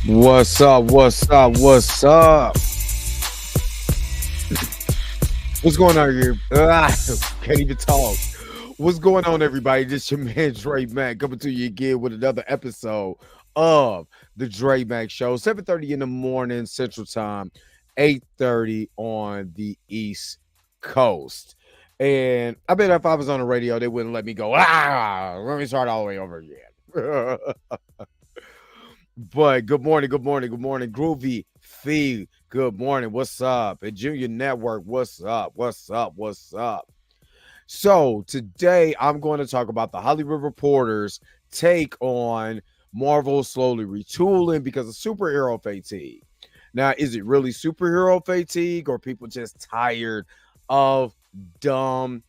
What's up? What's up? What's up? What's going on here? Can't even talk. What's going on, everybody? This your man Dre Mac coming to you again with another episode of the Dre Mac Show. 7:30 in the morning Central Time, 8:30 on the East Coast. And I bet if I was on the radio, they wouldn't let me go. Let me start all the way over again. But good morning, good morning, good morning. Groovy Fee, good morning. What's up? And Junior Network, what's up? What's up? What's up? So today I'm going to talk about the Hollywood Reporter's take on Marvel slowly retooling because of superhero fatigue. Now, is it really superhero fatigue or people just tired of dumb,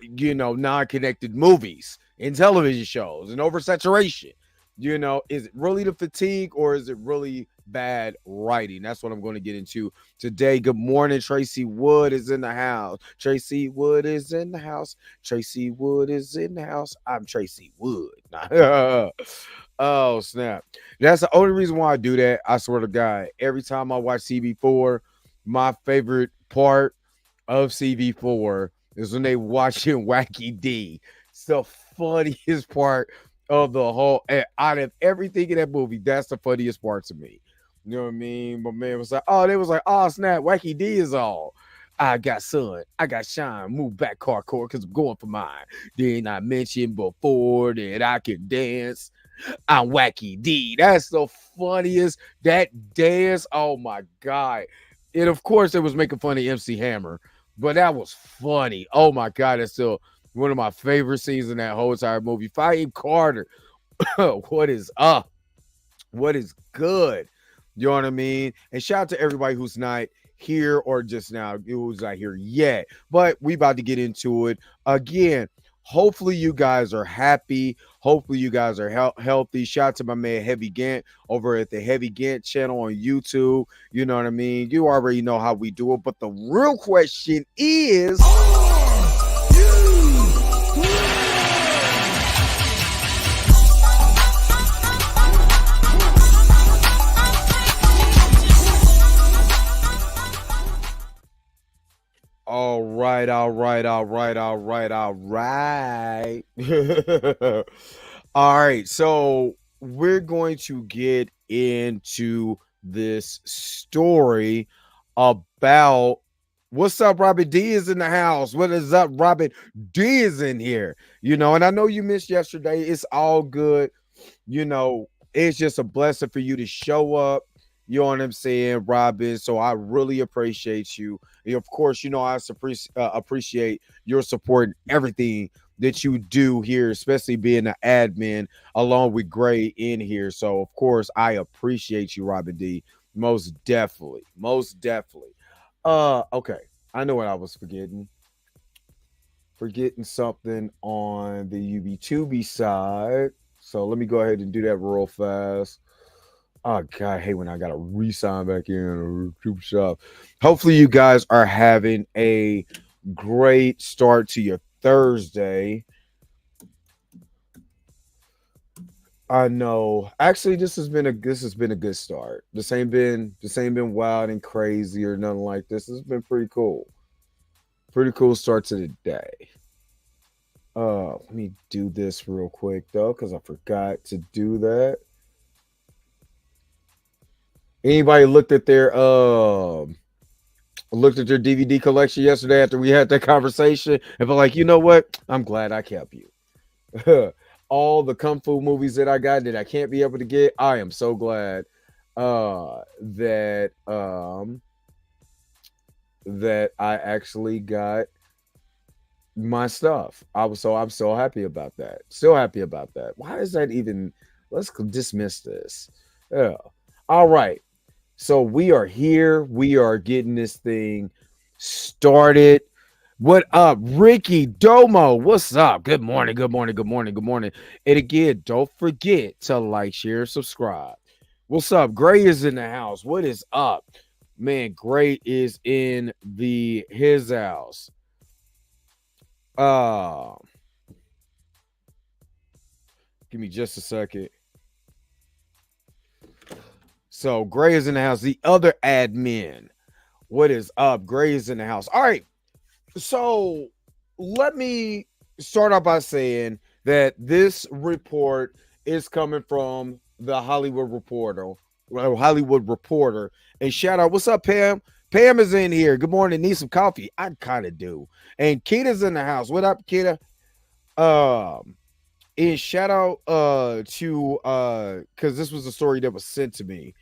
non-connected movies and television shows and oversaturation? Is it really the fatigue or is it really bad writing? That's what I'm going to get into today. Good morning. Tracy Wood is in the house. Tracy Wood is in the house. Tracy Wood is in the house. I'm Tracy Wood. Oh, snap. That's the only reason why I do that. I swear to God, every time I watch CV4, my favorite part of CV4 is when they watching Wacky D. It's the funniest part of the whole, out of everything in that movie. That's the funniest part to me. You know what I mean? My man was like, oh, they was like, oh, snap, Wacky D is all. I got sun, I got shine, move back hardcore because I'm going for mine. Then I mentioned before that I can dance. I'm Wacky D. That's the funniest. That dance, oh my God. And of course, it was making fun of MC Hammer, but that was funny. Oh my God, it's still one of my favorite scenes in that whole entire movie. Fahim Carter, what is up? What is good? You know what I mean? And shout out to everybody who's not here or just now, who's not here yet. But we about to get into it again. Hopefully you guys are happy. Hopefully you guys are healthy. Shout out to my man Heavy Gant over at the Heavy Gant channel on YouTube. You know what I mean? You already know how we do it. But the real question is, all right, all right, all right, all right, all right. All right, so we're going to get into this story about what's up, Robert D is in the house. What is up, Robert D is in here. And I know you missed yesterday. It's all good. It's just a blessing for you to show up. You know what I'm saying, Robin? So I really appreciate you. And of course, I appreciate your support and everything that you do here, especially being an admin along with Gray in here. So, of course, I appreciate you, Robin D. Most definitely. Most definitely. Okay. I know what I was forgetting. Forgetting something on the UB2B side. So let me go ahead and do that real fast. Oh God, I hate when I gotta re-sign back in or do stuff. Hopefully, you guys are having a great start to your Thursday. I know. Actually, this has been a good start. This ain't been wild and crazy or nothing like this. This has been pretty cool. Pretty cool start to the day. Let me do this real quick though, because I forgot to do that. Anybody looked at their DVD collection yesterday after we had that conversation and felt like, you know what? I'm glad I kept you. All the kung fu movies that I got that I can't be able to get, I am so glad that I actually got my stuff. I'm so happy about that. Still happy about that. Why is that even? Let's dismiss this. Yeah. All right. So we are here. We are getting this thing started. What up, Ricky Domo? What's up? Good morning. Good morning. Good morning. Good morning. And again, don't forget to like, share, subscribe. What's up? Gray is in the house. What is up? Man, Gray is in his house. Give me just a second. So Gray is in the house. The other admin. What is up? Gray is in the house. All right. So let me start off by saying that this report is coming from the Hollywood Reporter. Well, Hollywood Reporter. And shout out, what's up, Pam? Pam is in here. Good morning. Need some coffee? I kind of do. And Kita's in the house. What up, Kita? Um, and shout out to because this was a story that was sent to me.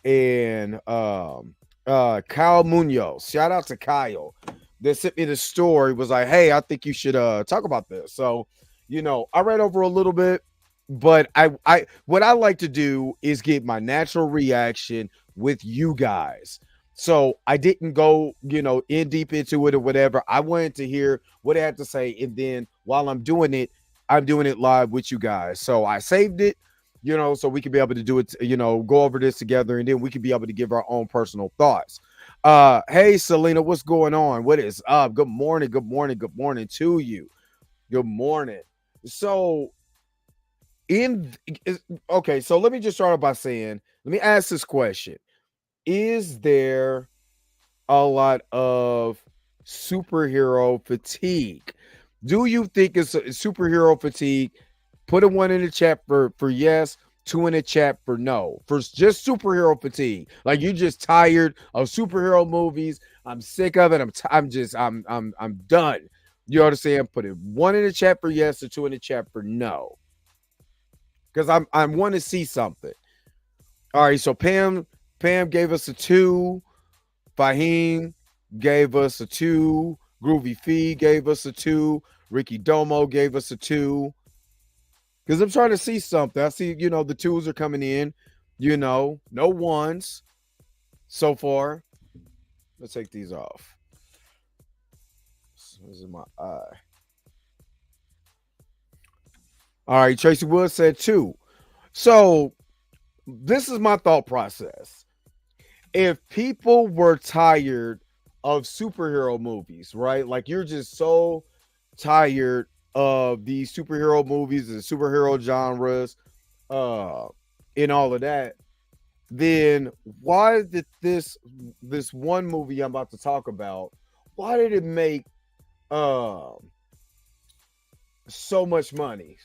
And Kyle Munoz. Shout out to Kyle. They sent me the story, was like, hey, I think you should talk about this. So, I read over a little bit, but I what I like to do is get my natural reaction with you guys. So I didn't go, in deep into it or whatever. I wanted to hear what I had to say, and then while I'm doing it live with you guys. So I saved it, so we can be able to do it, go over this together, and then we can be able to give our own personal thoughts. Hey Selena, what's going on? What is up? Good morning, good morning, good morning to you. Good morning. So okay, so let me just start off by saying, let me ask this question. Is there a lot of superhero fatigue? Do you think it's superhero fatigue? Put a 1 in the chat for yes, 2 in the chat for no. For just superhero fatigue, like you just tired of superhero movies. I'm sick of it. I'm done. You understand? Put it 1 in the chat for yes, or 2 in the chat for no. Because I want to see something. All right, so Pam gave us a 2. Fahim gave us a 2. Groovy Fee gave us a 2. Ricky Domo gave us a 2. Because I'm trying to see something. I see, the 2s are coming in. No 1s so far. Let's take these off. This is my eye. All right, Tracy Wood said 2. So this is my thought process. If people were tired of superhero movies, right? Like you're just so tired of these superhero movies and superhero genres, and all of that, then why did this one movie I'm about to talk about, why did it make so much money?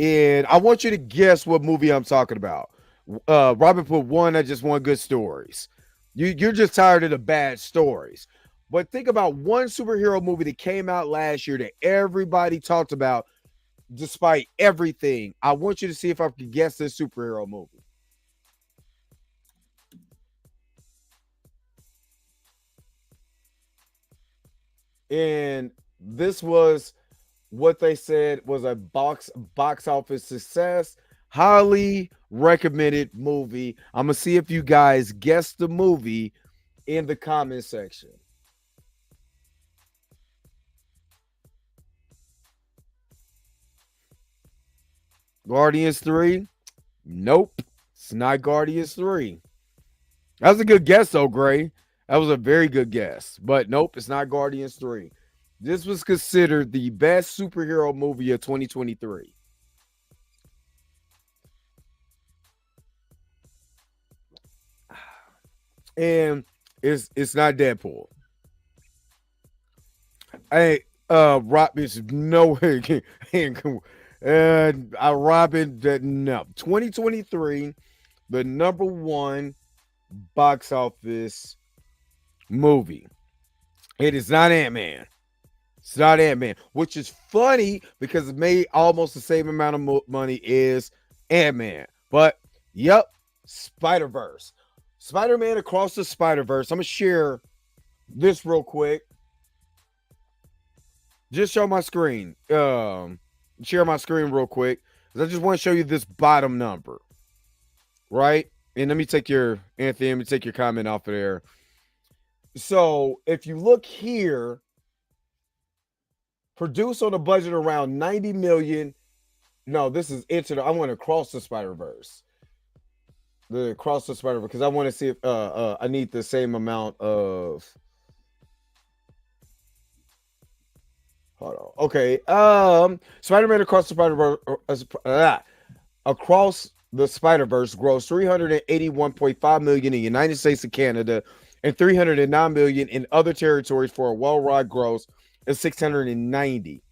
And I want you to guess what movie I'm talking about. Robin put 1 that just want good stories. You're just tired of the bad stories. But think about one superhero movie that came out last year that everybody talked about despite everything. I want you to see if I can guess this superhero movie. And this was what they said was a box office success. Highly recommended movie. I'm gonna see if you guys guess the movie in the comment section. Guardians 3? Nope. It's not Guardians 3. That was a good guess, though, Gray. That was a very good guess. But nope, it's not Guardians 3. This was considered the best superhero movie of 2023. And it's not Deadpool. Hey, Rob is nowhere. Robin, no. 2023, the number 1 box office movie. It is not Ant-Man. It's not Ant-Man, which is funny because it made almost the same amount of money as Ant-Man. But, yep, Spider-Verse. Spider-Man Across the Spider-Verse. I'm going to share this real quick. Just show my screen. Share my screen real quick. I just want to show you this bottom number. Right? And let me take your, Anthony, let me take your comment off of there. So, if you look here, produced on a budget around 90 million. No, this is I want to Cross the Spider-Verse. The Across the Spider-Verse, because I want to see if I need the same amount of. Hold on. Okay. Spider-Man Across the Spider-Verse. Across the Spider-Verse grossed 381.5 million in the United States and Canada and 309 million in other territories for a worldwide gross of 690.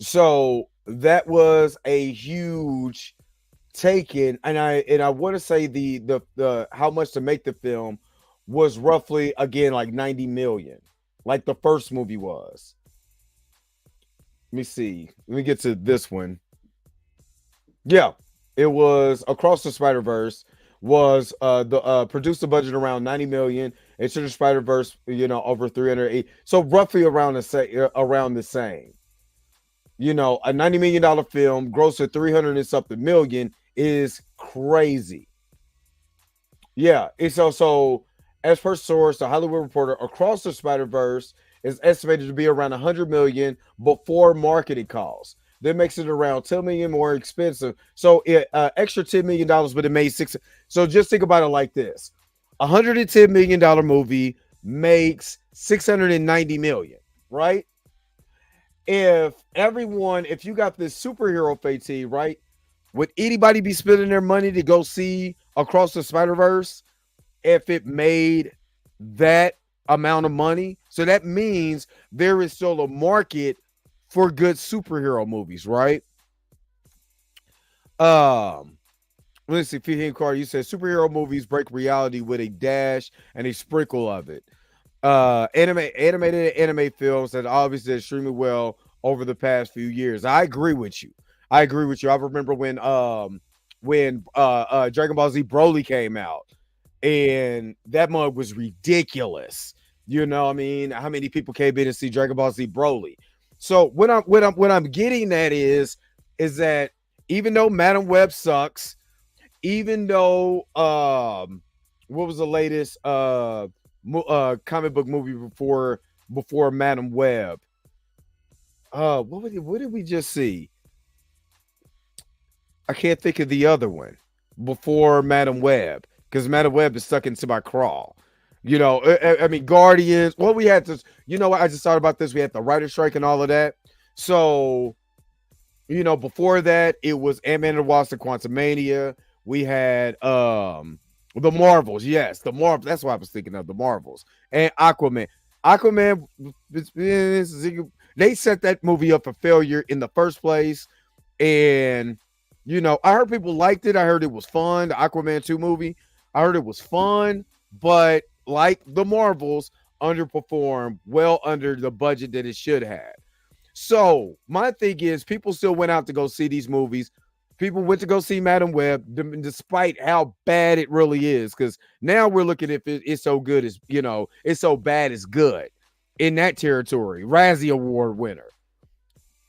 So that was a huge taken, and I want to say the how much to make the film was roughly again like 90 million, like the first movie was. Let me see. Let me get to this one. Yeah, it was Across the Spider Verse was the produced a budget around 90 million. Into the Spider Verse, over 308. So roughly around the same. A $90 million film, gross at 300 and something million is crazy. Yeah, it's also, as per source, the Hollywood Reporter, Across the Spider Verse is estimated to be around 100 million before marketing costs. That makes it around 10 million more expensive. So it extra $10 million, but it made six. So just think about it like this: $110 million movie makes 690 million, right? If you got this superhero fatigue, right? Would anybody be spending their money to go see Across the Spider-Verse if it made that amount of money? So that means there is still a market for good superhero movies, right? Let's see, Fihim Carter, you said superhero movies break reality with a dash and a sprinkle of it. Animated anime films that obviously did extremely well over the past few years. I agree with you. I remember when Dragon Ball Z Broly came out, and that mug was ridiculous. You know what I mean? How many people came in to see Dragon Ball Z Broly? So what I'm getting at is that even though Madam Web sucks, even though what was the latest comic book movie before Madam Web? What did we just see? I can't think of the other one before Madam Web, because Madam Web is stuck into my crawl. I mean, Guardians. Well, we had this. I just thought about this. We had the writer strike and all of that. So, before that, it was Ant-Man and the Wasp and Quantumania. We had the Marvels. Yes, the Marvels. That's what I was thinking of, the Marvels. And Aquaman. Aquaman, they set that movie up for failure in the first place. And, I heard people liked it. I heard it was fun. The Aquaman 2 movie. I heard it was fun, but like the Marvels, underperformed, well under the budget that it should have. So my thing is, people still went out to go see these movies. People went to go see Madam Web, despite how bad it really is. Because now we're looking at it's so good as, it's so bad it's good in that territory. Razzie Award winner.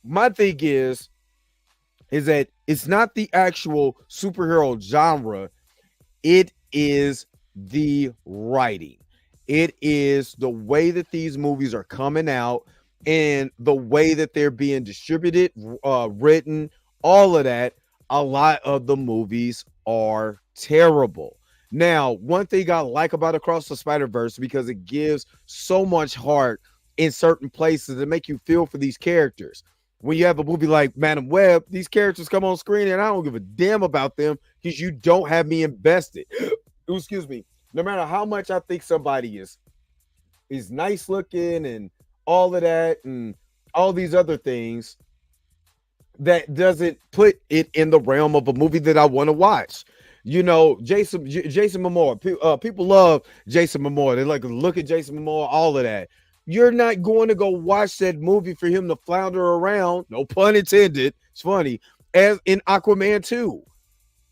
My thing is that it's not the actual superhero genre. It is the writing. It is the way that these movies are coming out and the way that they're being distributed, written, all of that. A lot of the movies are terrible. Now, one thing I like about Across the Spider-Verse, because it gives so much heart in certain places to make you feel for these characters. When you have a movie like Madam Web, these characters come on screen and I don't give a damn about them because you don't have me invested. Excuse me. No matter how much I think somebody is nice looking and all of that and all these other things, that doesn't put it in the realm of a movie that I want to watch. Jason Momoa. People love Jason Momoa. They like to look at Jason Momoa, all of that. You're not going to go watch that movie for him to flounder around, no pun intended, it's funny, as in Aquaman 2.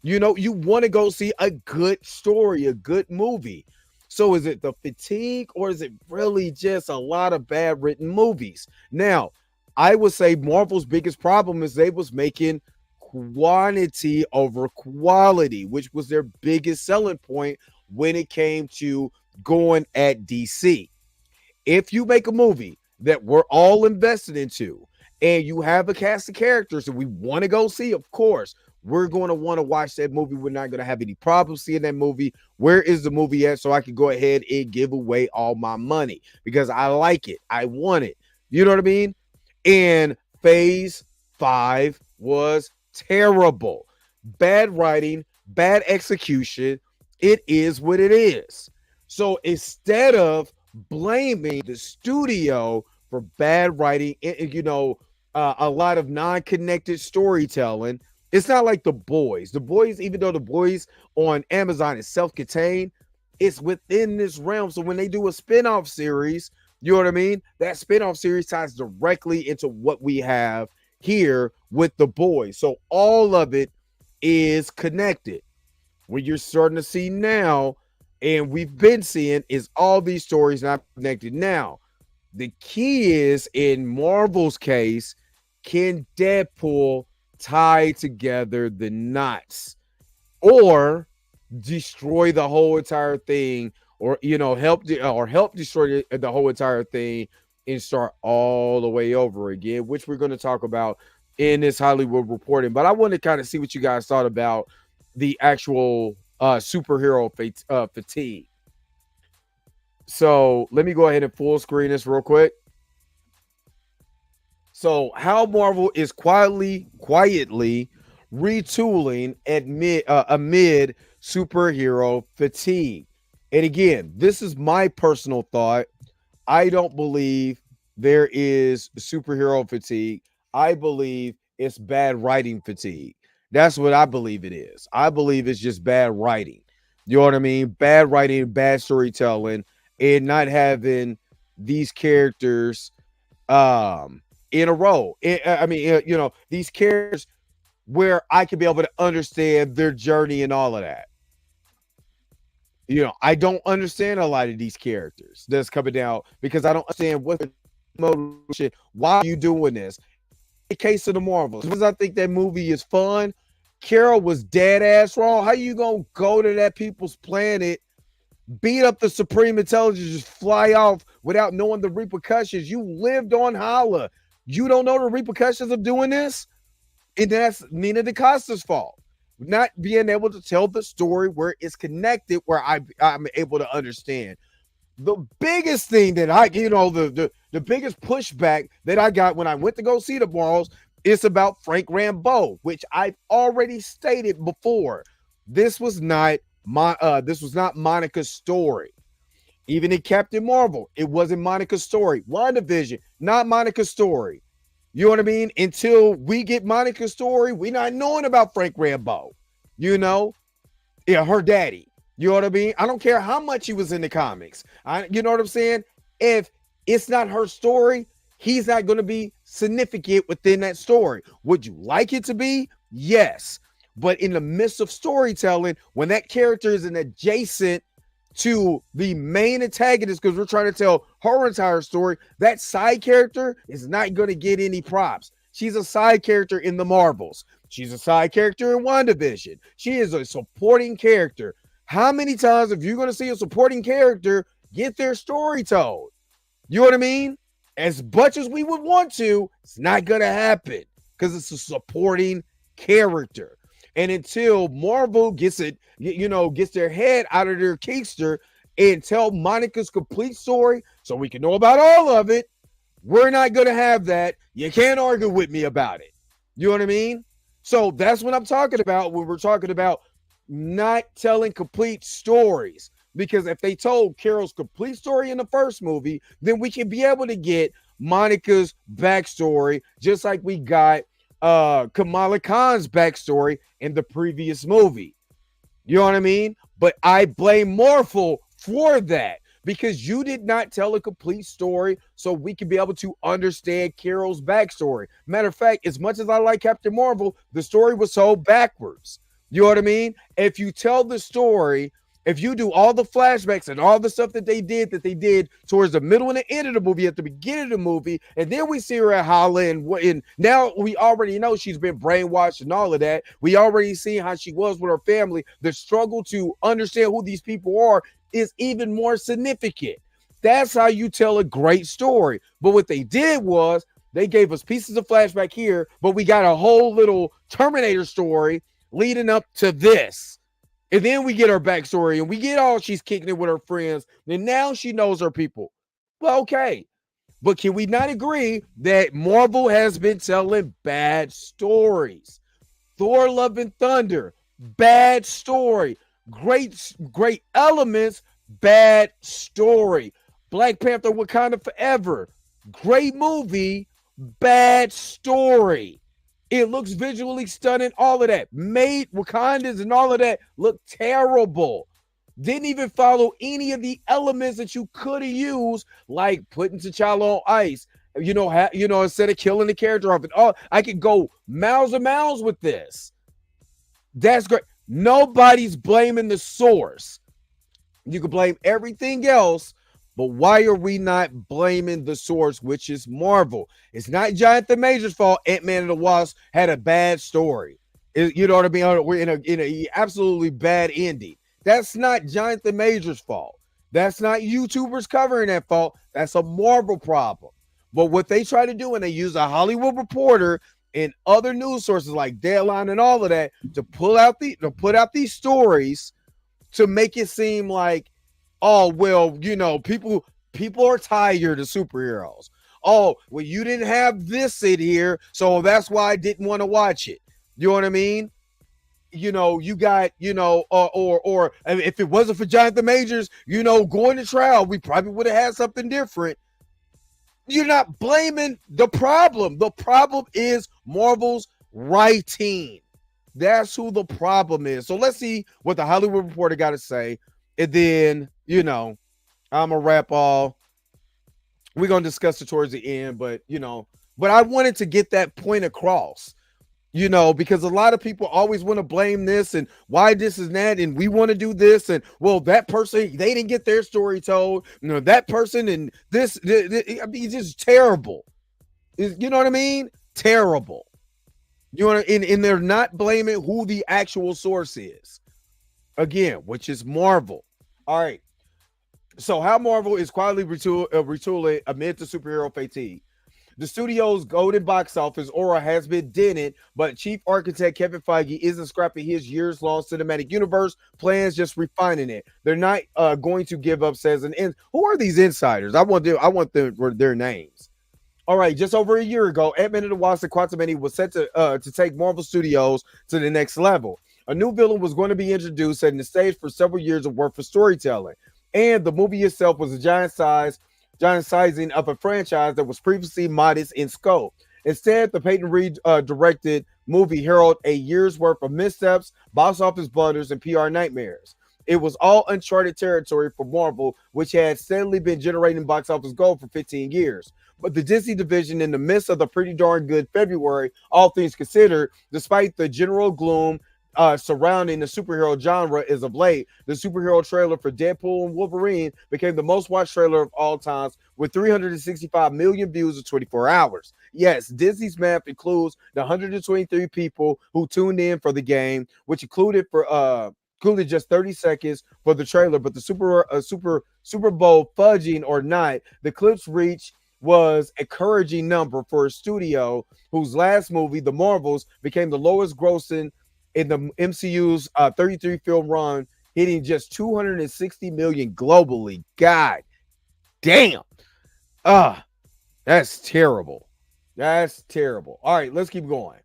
You want to go see a good story, a good movie. So is it the fatigue, or is it really just a lot of bad written movies? Now, I would say Marvel's biggest problem is they was making quantity over quality, which was their biggest selling point when it came to going at DC. If you make a movie that we're all invested into and you have a cast of characters that we want to go see, of course, we're going to want to watch that movie. We're not going to have any problems seeing that movie. Where is the movie at? So I can go ahead and give away all my money because I like it. I want it. You know what I mean? And Phase 5 was terrible. bad writing, bad execution. It is what it is. So instead of blaming the studio for bad writing, a lot of non-connected storytelling, it's not like The Boys. The Boys, even though The Boys on Amazon is self-contained, it's within this realm. So when they do a spin-off series, you know what I mean? That spin-off series ties directly into what we have here with The Boys. So all of it is connected. What you're starting to see now, and we've been seeing, is all these stories not connected. Now, the key is in Marvel's case, can Deadpool tie together the knots or destroy the whole entire thing, or help destroy the whole entire thing and start all the way over again, which we're going to talk about in this Hollywood reporting. But I want to kind of see what you guys thought about the actual superhero fatigue. So let me go ahead and full screen this real quick. So how Marvel is quietly retooling amid superhero fatigue. And again, this is my personal thought. I don't believe there is superhero fatigue. I believe it's bad writing fatigue. That's what I believe it is. I believe it's just bad writing. You know what I mean? Bad writing, bad storytelling, and not having these characters in a row. These characters where I can be able to understand their journey and all of that. I don't understand a lot of these characters that's coming down because I don't understand what the motivation. Why are you doing this? In the case of the Marvels, because I think that movie is fun. Carol was dead ass wrong. How you gonna go to that people's planet, beat up the Supreme Intelligence, just fly off without knowing the repercussions? You lived on Hala. You don't know the repercussions of doing this? And that's Nina DaCosta's fault. Not being able to tell the story where it's connected, where I'm able to understand. The biggest thing that the biggest pushback that I got when I went to go see the Marvels is about Frank Rambeau, which I've already stated before. This was not Monica's story. Even in Captain Marvel, it wasn't Monica's story. WandaVision, not Monica's story. You know what I mean? Until we get Monica's story, we're not knowing about Frank Rambeau. Her daddy. You know what I mean? I don't care how much he was in the comics. You know what I'm saying? If it's not her story, he's not going to be significant within that story. Would you like it to be? Yes. But in the midst of storytelling, when that character is an adjacent to the main antagonist, because we're trying to tell her entire story, that side character is not going to get any props. She's a side character in the Marvels. She's a side character in WandaVision. She is a supporting character. How many times, if you're going to see a supporting character get their story told? You know what I mean? As much as we would want to, it's not going to happen because it's a supporting character. And until Marvel gets their head out of their keister and tell Monica's complete story so we can know about all of it, we're not going to have that. You can't argue with me about it. You know what I mean? So that's what I'm talking about when we're talking about not telling complete stories. Because if they told Carol's complete story in the first movie, then we can be able to get Monica's backstory, just like we got Kamala Khan's backstory in the previous movie. You know what I mean? But I blame Marvel for that because you did not tell a complete story so we can be able to understand Carol's backstory. Matter of fact, as much as I like Captain Marvel, the story was told backwards. You know what I mean? If you tell the story, if you do all the flashbacks and all the stuff that they did towards the middle and the end of the movie, at the beginning of the movie, and then we see her at Holland, and now we already know she's been brainwashed and all of that. We already see how she was with her family. The struggle to understand who these people are is even more significant. That's how you tell a great story. But what they did was they gave us pieces of flashback here, but we got a whole little Terminator story leading up to this. And then we get her backstory and we get all she's kicking it with her friends. And now she knows her people. Well, okay. But can we not agree that Marvel has been telling bad stories? Thor: Love and Thunder, bad story. Great elements, bad story. Black Panther: Wakanda Forever, great movie, bad story. It looks visually stunning, all of that. Made Wakandas and all of that look terrible. Didn't even follow any of the elements that you could have used, like putting T'Challa on ice. Instead of killing the character off, and all I could go miles and miles with this. That's great. Nobody's blaming the source. You can blame everything else, but why are we not blaming the source, which is Marvel? It's not Jonathan Major's fault. Ant-Man and the Wasp had a bad story. You know what I mean? We're in a absolutely bad ending. That's not Jonathan Major's fault. That's not YouTubers covering that fault. That's a Marvel problem. But what they try to do, and they use a Hollywood Reporter and other news sources like Deadline and all of that to put out these stories to make it seem like, oh, well, people are tired of superheroes. Oh, well, you didn't have this in here, so that's why I didn't want to watch it. You know what I mean? You got, or if it wasn't for Jonathan Majors, going to trial, we probably would have had something different. You're not blaming the problem. The problem is Marvel's writing. That's who the problem is. So let's see what the Hollywood Reporter got to say. And then, I'm going to wrap all. We're going to discuss it towards the end, but I wanted to get that point across, because a lot of people always want to blame this and why this is that. And we want to do this. And well, that person, they didn't get their story told. That person and this I mean, it's just terrible. You know what I mean? Terrible. And they're not blaming who the actual source is. Again, which is Marvel. All right. So how Marvel is quietly retooling amid the superhero fatigue. The studio's golden box office aura has been dented, but chief architect Kevin Feige isn't scrapping his years-long cinematic universe plans, just refining it. They're not going to give up, says an who are these insiders? I want their names. All right, just over a year ago, Ant-Man and the Wasp: Quantumania was set to take Marvel Studios to the next level. A new villain was going to be introduced, setting the stage for several years of work for storytelling. And the movie itself was a giant sizing of a franchise that was previously modest in scope. Instead, the Peyton Reed directed movie heralded a year's worth of missteps, box office blunders, and PR nightmares. It was all uncharted territory for Marvel, which had steadily been generating box office gold for 15 years. But the Disney division, in the midst of the pretty darn good February, all things considered, despite the general gloom surrounding the superhero genre as of late, the superhero trailer for Deadpool and Wolverine became the most watched trailer of all times with 365 million views in 24 hours. Yes, Disney's math includes the 123 people who tuned in for the game, which included just 30 seconds for the trailer, but the Super Bowl fudging or not, the clip's reach was a encouraging number for a studio whose last movie, The Marvels, became the lowest grossing in the MCU's 33 film run, hitting just 260 million globally. God damn. That's terrible. That's terrible. All right, let's keep going.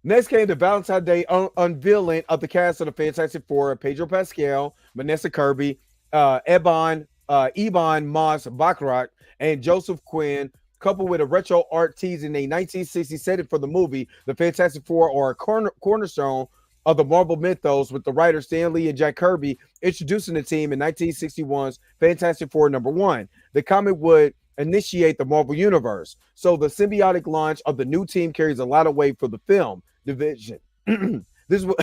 Next came the Valentine's Day unveiling of the cast of the Fantastic Four: Pedro Pascal, Vanessa Kirby, Ebon Moss-Bachrach, and Joseph Quinn, coupled with a retro art teasing a 1960s setting for the movie. The Fantastic Four are a cornerstone of the Marvel mythos, with the writers Stan Lee and Jack Kirby introducing the team in 1961's Fantastic Four #1. The comic would initiate the Marvel Universe, so the symbiotic launch of the new team carries a lot of weight for the film division. This will,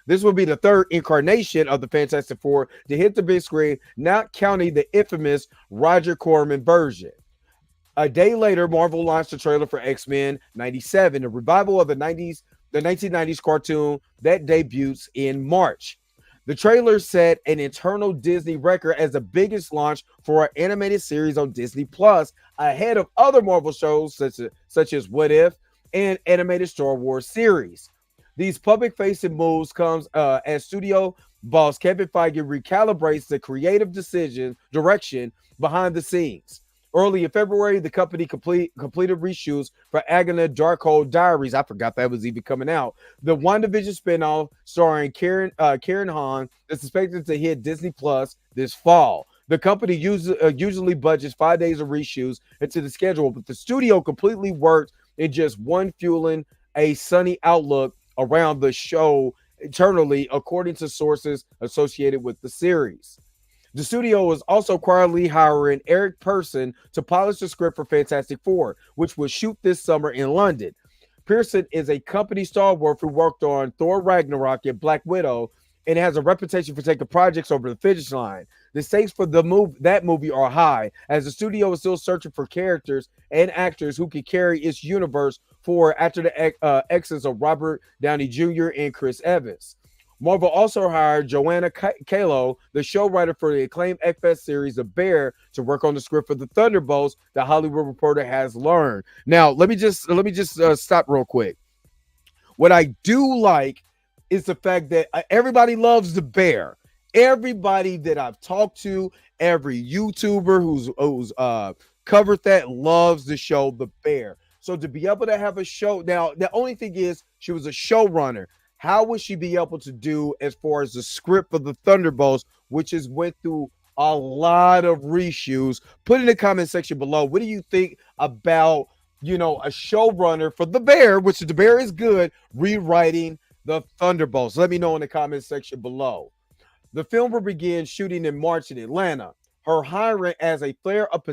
this will be the third incarnation of the Fantastic Four to hit the big screen, not counting the infamous Roger Corman version. A day later, Marvel launched a trailer for X-Men 97, a revival of the 1990s cartoon that debuts in March. The trailer set an internal Disney record as the biggest launch for an animated series on Disney Plus, ahead of other Marvel shows such as What If and animated Star Wars series. These public-facing moves comes as studio boss Kevin Feige recalibrates the creative direction behind the scenes. Early in February, the company completed reshoots for Agana Darkhold Diaries. I forgot that was even coming out. The WandaVision spinoff starring Karen Hahn is expected to hit Disney Plus this fall. The company usually budgets 5 days of reshoots into the schedule, but the studio completely worked in just one fueling a sunny outlook around the show internally, according to sources associated with the series. The studio is also quietly hiring Eric Pearson to polish the script for Fantastic Four, which will shoot this summer in London. Pearson is a company stalwart who worked on Thor Ragnarok and Black Widow and has a reputation for taking projects over the finish line. The stakes for that movie are high, as the studio is still searching for characters and actors who can carry its universe forward after the exits of Robert Downey Jr. and Chris Evans. Marvel also hired Joanna Kalo, the show writer for the acclaimed X-Men series The Bear, to work on the script for the Thunderbolts, the Hollywood Reporter has learned. Now, let me just stop real quick. What I do like is the fact that everybody loves The Bear. Everybody that I've talked to, every YouTuber who's covered that loves the show The Bear. So to be able to have a show, now the only thing is she was a showrunner. How would she be able to do as far as the script for the Thunderbolts, which has went through a lot of reshoots? Put in the comment section below. What do you think about, a showrunner for The Bear, which The Bear is good, rewriting the Thunderbolts? Let me know in the comment section below. The film will begin shooting in March in Atlanta. Her hiring adds a flare of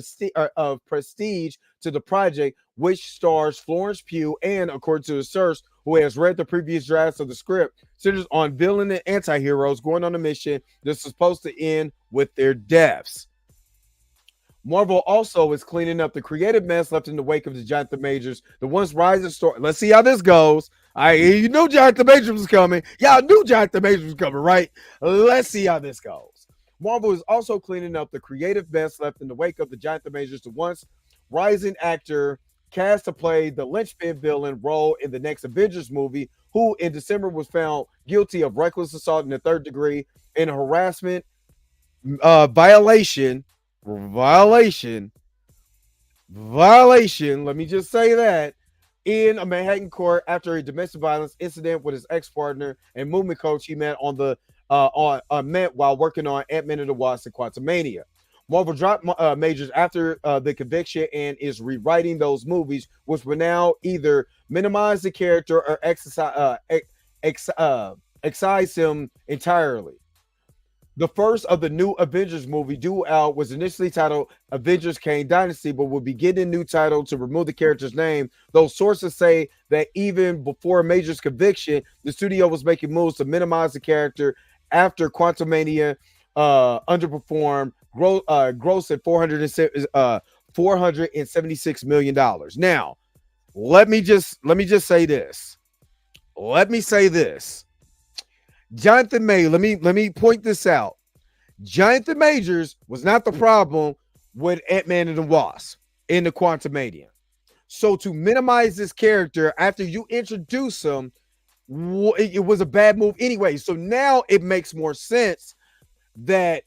prestige to the project, which stars Florence Pugh and, according to the source, who has read the previous drafts of the script, centers on villain and anti-heroes going on a mission that's supposed to end with their deaths. Marvel also is cleaning up the creative mess left in the wake of the Jonathan Majors, the once rising story. Let's see how this goes. You knew Jonathan Majors was coming. Y'all knew Jonathan Majors was coming, right? Let's see how this goes. Marvel is also cleaning up the creative mess left in the wake of the Jonathan Majors, the once rising actor cast to play the linchpin villain role in the next Avengers movie, who in December was found guilty of reckless assault in the third degree and harassment violation. Let me just say that, in a Manhattan court after a domestic violence incident with his ex-partner and movement coach he met met while working on Ant-Man and the Wasp and Quantumania. Marvel dropped Majors after the conviction and is rewriting those movies, which will now either minimize the character or excise him entirely. The first of the new Avengers movie due out was initially titled Avengers Kang Dynasty, but will be getting a new title to remove the character's name. Those sources say that even before Major's conviction, the studio was making moves to minimize the character after Quantumania underperformed, gross at $476 million. Now, let me just say this. Jonathan Majors, let me point this out. Jonathan Majors was not the problem with Ant-Man and the Wasp in the Quantumania. So to minimize this character after you introduce him, it was a bad move anyway. So now it makes more sense that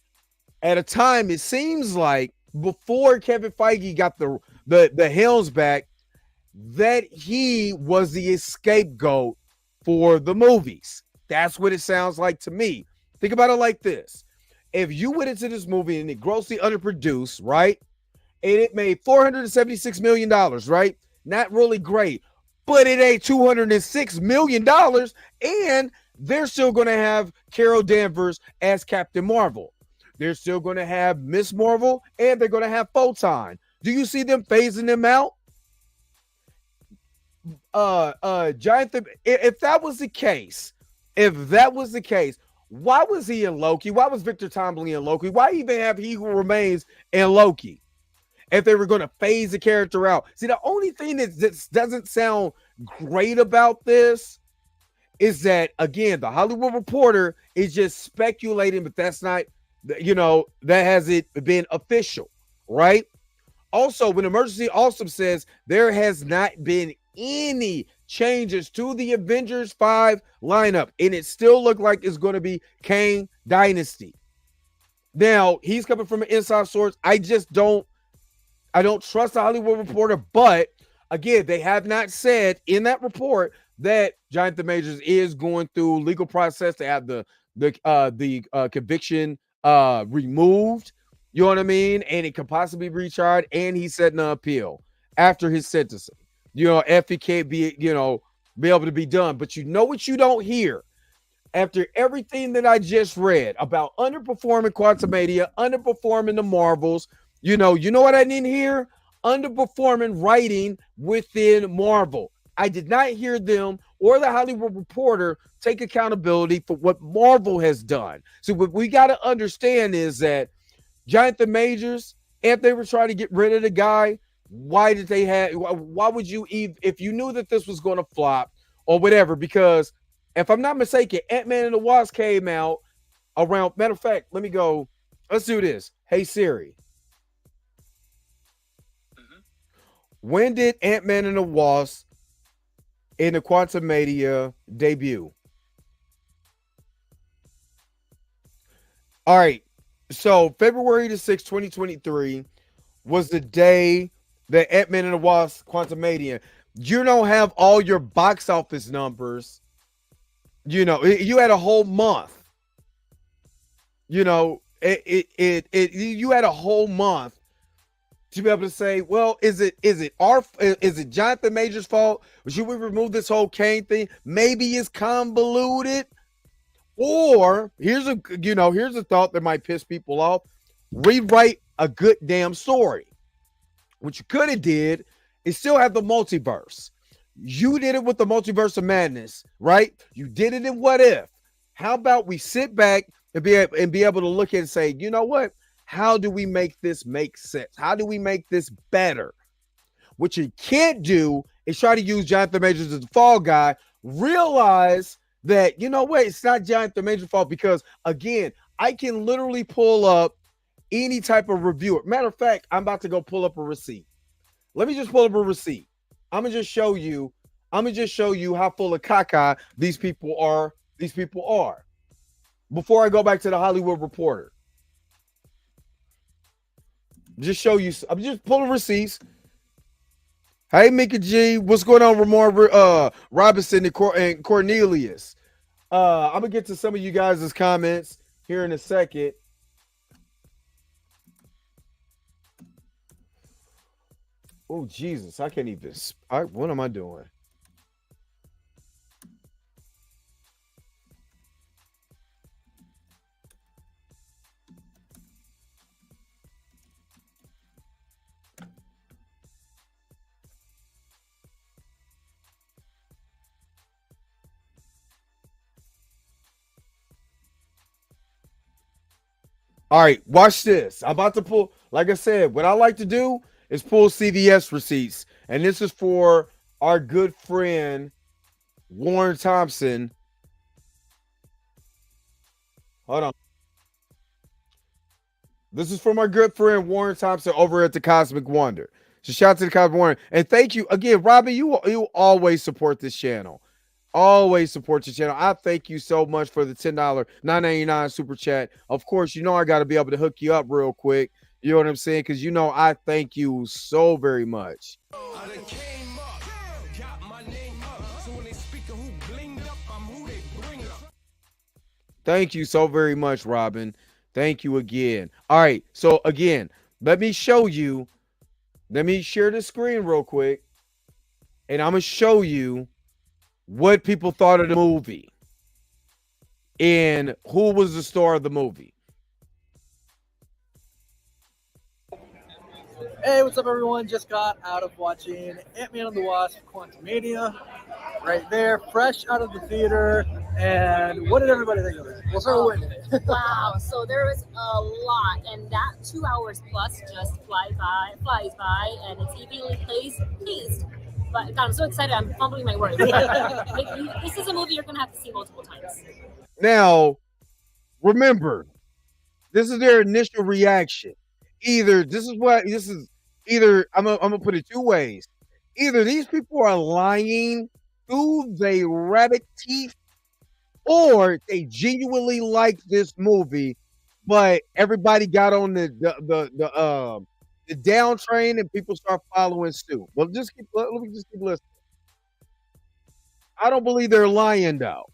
at a time, it seems like before Kevin Feige got the helms back, that he was the scapegoat for the movies. That's what it sounds like to me. Think about it like this. If you went into this movie and it grossly underproduced, right? And it made $476 million, right? Not really great, but it ain't $206 million. And they're still going to have Carol Danvers as Captain Marvel. They're still going to have Miss Marvel, and they're going to have Photon. Do you see them phasing them out? Jonathan, if that was the case, why was he in Loki? Why was Victor Tomlin in Loki? Why even have He Who Remains in Loki? If they were going to phase the character out. See, the only thing that doesn't sound great about this is that, again, the Hollywood Reporter is just speculating, but that's not, that hasn't been official, right? Also, when Emergency Awesome says there has not been any changes to the Avengers 5 lineup, and it still looked like it's going to be Kang Dynasty. Now, he's coming from an inside source. I just don't I don't trust the Hollywood Reporter, but again, they have not said in that report that Jonathan Majors is going through legal process to have the conviction removed. You know what I mean? And it could possibly be recharged, and he's setting an appeal after his sentencing. If it can't be, be able to be done. But you know what you don't hear after everything that I just read about underperforming Quantumania, underperforming the Marvels. You know what I didn't hear? Underperforming writing within Marvel. I did not hear them or the Hollywood Reporter take accountability for what Marvel has done. So what we got to understand is that Jonathan Majors, if they were trying to get rid of the guy, why would you even, if you knew that this was going to flop or whatever? Because if I'm not mistaken, Ant-Man and the Wasp came out around, matter of fact, let me go, let's do this. Hey Siri. When did Ant-Man and the Wasp in the Quantumania debut? All right. So February the 6th, 2023 was the day that Ant-Man and the Wasp Quantumania. You don't have all your box office numbers. You had a whole month. You had a whole month to be able to say, well, is it Jonathan Majors' fault? Should we remove this whole Kane thing? Maybe it's convoluted. Or here's a thought that might piss people off. Rewrite a good damn story. What you could have did is still have the multiverse. You did it with the Multiverse of Madness, right? You did it in What If. How about we sit back and be able to look at it and say, you know what? How do we make this make sense? How do we make this better? What you can't do is try to use Jonathan Majors as the fall guy. Realize that, you know what? It's not Jonathan Majors' fault because, again, I can literally pull up any type of reviewer. Matter of fact, I'm about to go pull up a receipt. Let me just pull up a receipt. I'm gonna just show you how full of caca these people are. Before I go back to the Hollywood Reporter, just show you. I'm just pulling receipts. Hey, Mika G, what's going on, Ramon Robinson and Cornelius? I'm gonna get to some of you guys' comments here in a second. Oh, Jesus, I can't even. What am I doing? All right, watch this. I'm about to pull, like I said, what I like to do is pull CVS receipts. And this is for our good friend, Warren Thompson. Hold on. This is from our good friend, Warren Thompson, over at the Cosmic Wonder. So shout out to the Cosmic Wonder. And thank you again, Robbie. You always support this channel. Always support your channel. I thank you so much for the $10, $9.99 super chat. Of course, I got to be able to hook you up real quick. You know what I'm saying? Because I thank you so very much. Thank you so very much, Robin. Thank you again. All right. So again, let me show you. Let me share the screen real quick. And I'm going to show you what people thought of the movie and who was the star of the movie. Hey, what's up, everyone? Just got out of watching Ant-Man and the Wasp: Quantumania. Right there, fresh out of the theater. And what did everybody think of it? We'll start with Whitney. Wow, so there was a lot, and that 2 hours plus just flies by, and it's evenly paced. But God, I'm so excited, I'm fumbling my words. This is a movie you're going to have to see multiple times. Now, remember, this is their initial reaction. Either I'm gonna put it two ways. Either these people are lying through their rabbit teeth, or they genuinely like this movie, but everybody got on the the down train and people start following suit. Well, let me just keep listening. I don't believe they're lying though.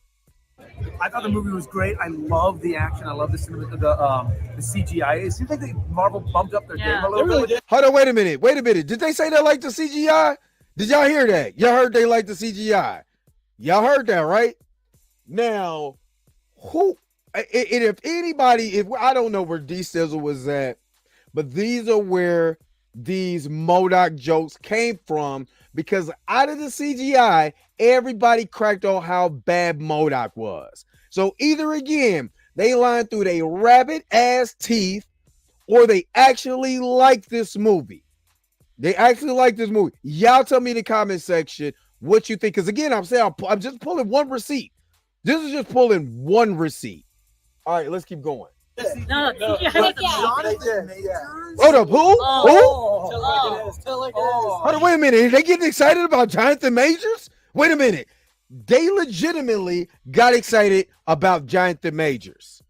I thought the movie was great. I love the action. I love the cinema, the CGI. It seems like Marvel bumped up their game a little bit. Hold on, wait a minute. Did they say they like the CGI? Did y'all hear that? Y'all heard they like the CGI. Y'all heard that, right? Now, if anybody, I don't know where D-Sizzle was at, but these are where these MODOK jokes came from, because out of the CGI, everybody cracked on how bad MODOK was. So either again, they lied through their rabbit ass teeth, or they actually like this movie. Y'all tell me in the comment section what you think. Because again, I'm just pulling one receipt. This is just pulling one receipt. All right, let's keep going. No. Hold up, who? Tell like it is. Hold on, wait a minute. Are they getting excited about Jonathan Majors? Wait a minute. They legitimately got excited about Jonathan Majors.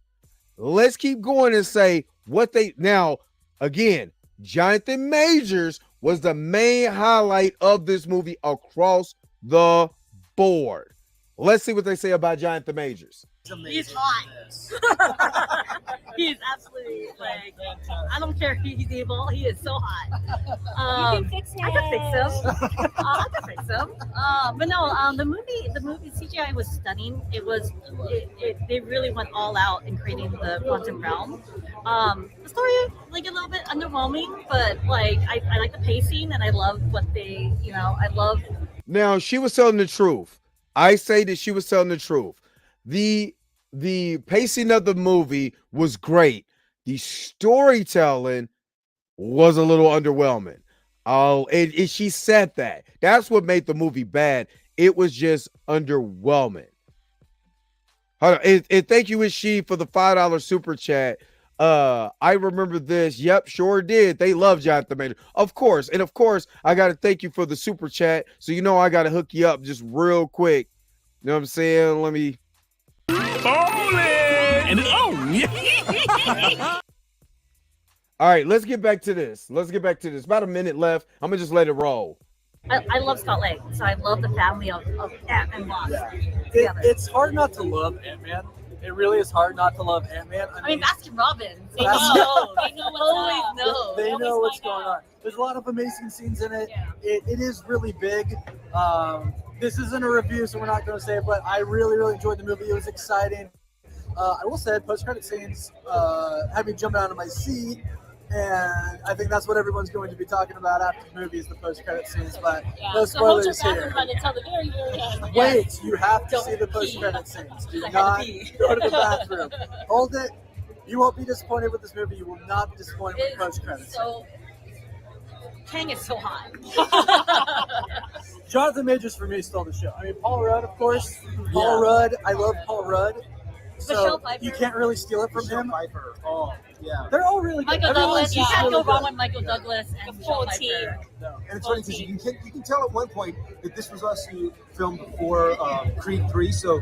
Let's keep going and say what they now. Again, Jonathan Majors was the main highlight of this movie across the board. Let's see what they say about Jonathan Majors. He's hot. He's absolutely like, I don't care if he's evil. He is so hot. You can fix him. I can fix him. But no, the movie CGI was stunning. They really went all out in creating the quantum realm. The story, like, a little bit underwhelming, but like I like the pacing, and I love what I love. Now, she was telling the truth. I say that she was telling the truth. The pacing of the movie was great. The storytelling was a little underwhelming. She said that. That's what made the movie bad. It was just underwhelming. Hold on. And thank you, Ishi, for the $5 super chat. I remember this. Yep, sure did. They love Jonathan Majors. Of course. And of course, I got to thank you for the super chat. So, I got to hook you up just real quick. You know what I'm saying? Let me. All right, let's get back to this. About a minute left. I'm going to just let it roll. I love Scott Lang, so I love the family of Ant and Wasp. Yeah. It's hard not to love Ant-Man. It really is hard not to love Ant-Man. I mean, Baskin Robbins. They know what's going on. There's a lot of amazing scenes in it. Yeah. It is really big. This isn't a review, so we're not going to say it, but I really, really enjoyed the movie. It was exciting. I will say, post-credit scenes had me jumping out of my seat, and I think that's what everyone's going to be talking about after the movie is the post-credit scenes, but no spoilers here. Until the very, very end. Wait, you have to see the post-credit scenes. Do not go to the bathroom. Hold it. You won't be disappointed with this movie. You will not be disappointed with the post-credits. So, Kang is so hot. Jonathan Majors for me stole the show. I mean, Paul Rudd, of course. Paul Rudd. I love Paul Rudd. So you can't really steal it from him. Oh, yeah. They're all really good. Michael Douglas. You can't really go wrong good. with Michael Douglas and the whole team. No. And it's funny because you can tell at one point that this was us who filmed before Creed 3, so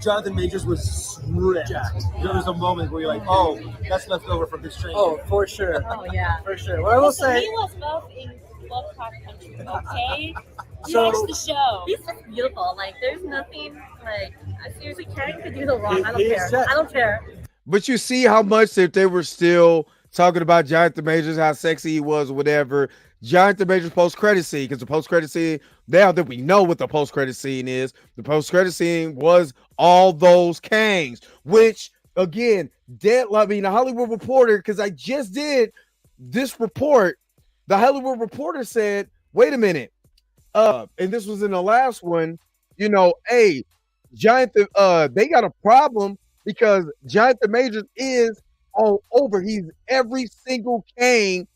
Jonathan Majors was ripped. There was a moment where you're like, oh, that's left over from his training. Oh, for sure. Oh, yeah. For sure. What I will say. He was both in Lovecraft Country, okay? So- Watch the show. He's just beautiful. Like, there's nothing, like, I seriously Kang could do no wrong. I don't He's care. just- I don't care. But you see how much that they were still talking about Jonathan Majors, how sexy he was, or whatever. Jonathan Majors post-credit scene, because the post-credit scene, now that we know what the post-credit scene is, the post-credit scene was all those Kangs, which, again, the Hollywood Reporter, because I just did this report, the Hollywood Reporter said, wait a minute, and this was in the last one, hey, Jonathan, they got a problem because Jonathan Majors is all over. He's every single Kang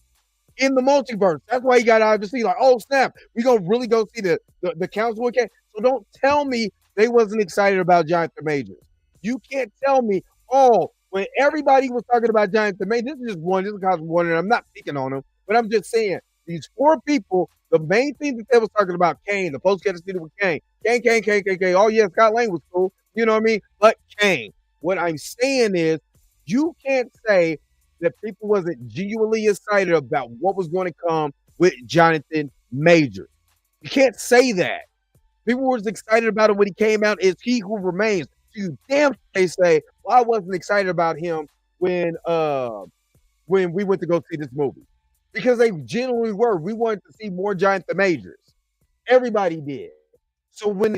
in the multiverse. That's why he got out of the sea. Like, oh snap, we gonna really go see the council of Kang. So don't tell me they wasn't excited about Jonathan Majors. You can't tell me, when everybody was talking about Jonathan Majors, this is just one, and I'm not picking on him, but I'm just saying these four people, the main thing that they was talking about, Kang, the post-credit scene with Kang. Oh yeah, Scott Lang was cool. You know what I mean? But Kang. What I'm saying is, you can't say that people wasn't genuinely excited about what was going to come with Jonathan Majors. You can't say that. People was excited about him when he came out as He Who Remains. So you damn they say, well, I wasn't excited about him when we went to go see this movie. Because they genuinely were. We wanted to see more Jonathan Majors. Everybody did. So when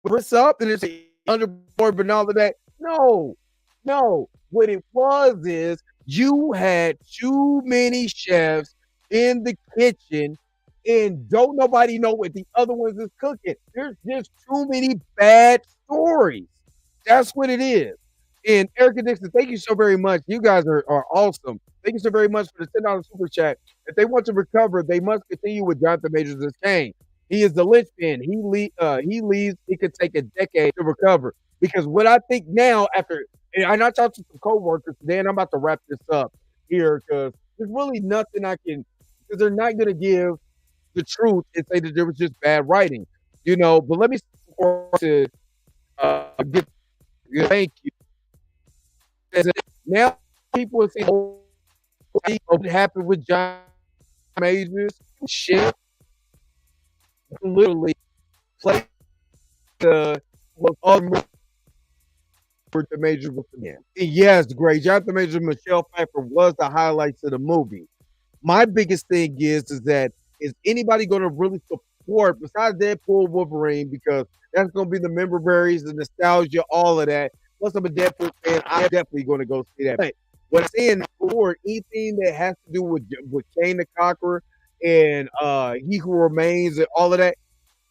it's up and it's underboard and all of that, no. What it was is you had too many chefs in the kitchen and don't nobody know what the other ones is cooking. There's just too many bad stories. That's what it is. And Erica Dixon, thank you so very much. You guys are awesome. Thank you so very much for the $10 super chat. If they want to recover, they must continue with Jonathan Majors as Kane. He is the linchpin. He leaves. It could take a decade to recover. Because what I think now, and I talked to some coworkers today, and I'm about to wrap this up here because there's really nothing I can, because they're not going to give the truth and say that there was just bad writing, But let me to get thank you. Now people are saying, "Oh, what happened with John Majors?" Shit, literally play the Majors with again. Yes, great. Jonathan Majors and Michelle Pfeiffer was the highlights of the movie. My biggest thing is that is anybody going to really support besides Deadpool Wolverine, because that's going to be the member berries, the nostalgia, all of that. Plus, I'm a Deadpool fan. I'm definitely going to go see that. But what I'm saying for anything that has to do with Kane the Conqueror and He Who Remains and all of that,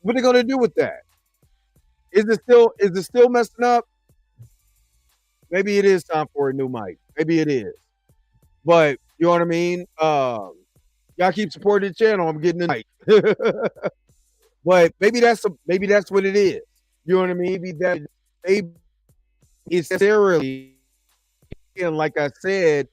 what are they going to do with that? Is it still messing up? Maybe it is time for a new mic. Maybe it is. But you know what I mean? Y'all keep supporting the channel. I'm getting the mic. But maybe that's what it is. You know what I mean? Maybe it's necessarily, and like I said,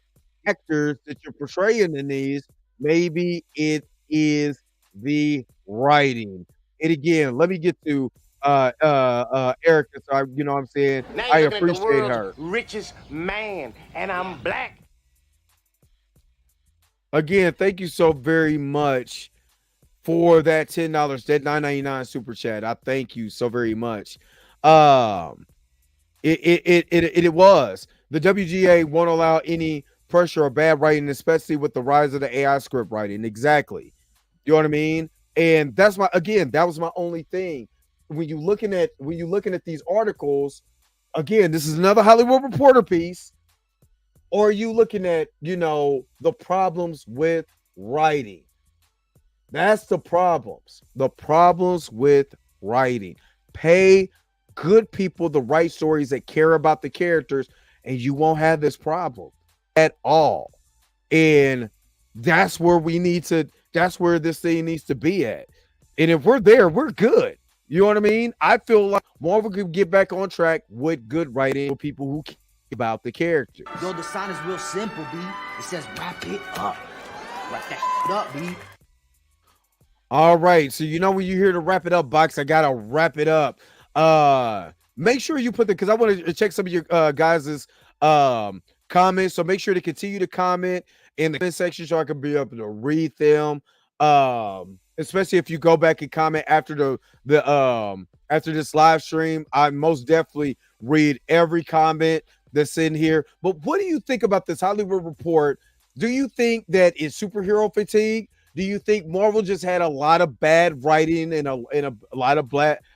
actors that you're portraying in these, maybe it is the writing. And again, let me get to Erica. So you know what I'm saying? I appreciate her. Richest man, and I'm black. Again, thank you so very much for that $10, that $9.99 super chat. I thank you so very much. It was the WGA won't allow any pressure or bad writing, especially with the rise of the AI script writing. Exactly. You know what I mean? And that was my only thing. When you looking at these articles, again, this is another Hollywood Reporter piece. Or are you looking at, the problems with writing? That's the problems. The problems with writing. Pay good people to write stories that care about the characters, and you won't have this problem at all. And that's where that's where this thing needs to be at. And if we're there, we're good. You know what I mean? I feel like Marvel could get back on track with good writing for people who care about the characters. Yo, the sign is real simple, B. It says wrap it up. Wrap that up, B. All right. So when you hear the wrap it up box, I gotta wrap it up. Make sure you put because I want to check some of your guys' comments. So make sure to continue to comment in the comment section so I can be able to read them. Especially if you go back and comment after after this live stream. I most definitely read every comment that's in here. But what do you think about this Hollywood Report? Do you think that it's superhero fatigue? Do you think Marvel just had a lot of bad writing and a lot of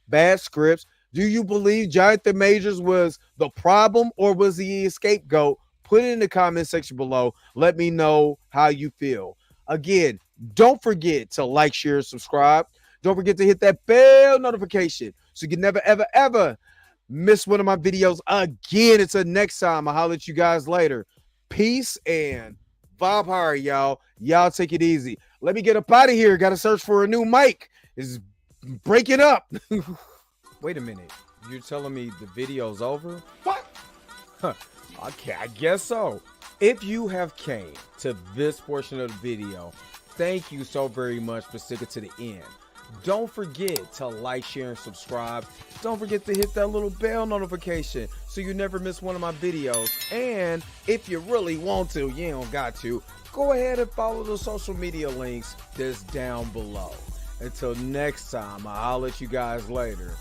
bad scripts? Do you believe Jonathan Majors was the problem or was he a scapegoat? Put it in the comment section below. Let me know how you feel. Again, don't forget to like, share, subscribe. Don't forget to hit that bell notification so you can never, ever, ever miss one of my videos again. Until next time, I'll holler at you guys later. Peace and Bob Harry, y'all. Y'all take it easy. Let me get up out of here. Got to search for a new mic. It's breaking up. Wait a minute. You're telling me the video's over? What? Huh. Okay, I guess so. If you have came to this portion of the video, thank you so very much for sticking to the end. Don't forget to like, share, and subscribe. Don't forget to hit that little bell notification so you never miss one of my videos. And if you really want to, you don't got to, go ahead and follow the social media links that's down below. Until next time, I'll let you guys later.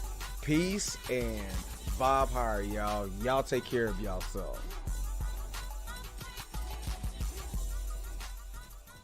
Peace and vibe higher, y'all. Y'all take care of yourself.